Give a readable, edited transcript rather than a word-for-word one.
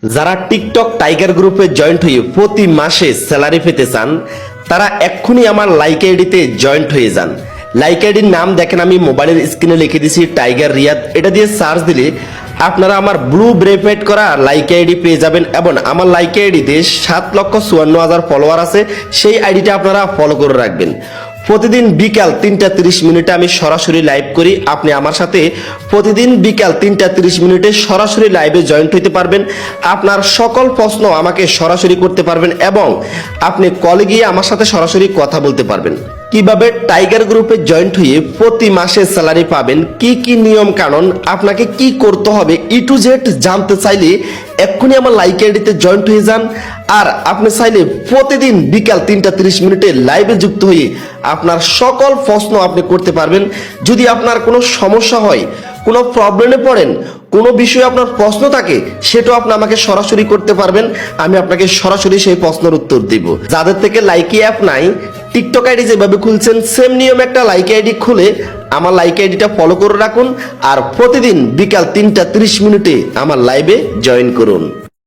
যারা TikTok tiger গ্রুপে joint হয়ে প্রতি মাসে স্যালারি পেতে চান তারা এক্ষুনি আমার লাইক আইডিতে জয়েন্ট হয়ে যান। লাইক আইডির নাম দেখেন আমি মোবাইলের স্ক্রিনে লিখে দিয়েছি টাইগার রিয়াদ। এটা দিয়ে সার্চ দিলে আপনারা আমার ব্লু ভেরিফাইড করা লাইক আইডি পেয়ে যাবেন এবং আমার লাইক আইডিতে 7,54,000 ফলোয়ার আছে। সেই আইডিটা আপনারা ফলো করে রাখবেন। প্রতিদিন বিকাল 3টা 30 মিনিটে আমি সরাসরি লাইভ করি। আপনি আমার সাথে প্রতিদিন বিকাল 3টা 30 মিনিটে সরাসরি লাইভে জয়েন্ট হতে পারবেন। আপনার সকল প্রশ্ন আমাকে সরাসরি করতে পারবেন এবং আপনি কলে গিয়ে আমার সাথে সরাসরি কথা বলতে পারবেন। কিভাবে টাইগার গ্রুপে জয়েন্ট হয়ে প্রতি মাসে স্যালারি পাবেন, কি কি নিয়ম কানুন, আপনাকে কি করতে হবে, ই টু জেড জানতে চাইলে এক্ষুনি আমার লাইক আইডিতে জয়েন্ট হয়ে যান। আর আপনি চাইলে প্রতিদিন বিকাল 3টা 30 মিনিটে লাইভে যুক্ত হয়ে আপনার সকল প্রশ্ন আপনি করতে পারবেন। যদি আপনার কোনো সমস্যা হয়, কোনো প্রবলেমে পড়েন, কোনো বিষয়ে আপনার প্রশ্ন থাকে, সেটাও আপনি আমাকে সরাসরি করতে পারবেন। আমি আপনাকে সরাসরি সেই প্রশ্নের উত্তর দিব। যাদের থেকে লাইকি অ্যাপ নাই, টিকটক আইডি যেভাবে খুলছেন সেম নিয়মে একটা লাইক আইডি খুলে আমার লাইক আইডিটা ফলো করে রাখুন আর প্রতিদিন বিকাল 3টা 30 মিনিটে আমার লাইভে জয়েন করুন।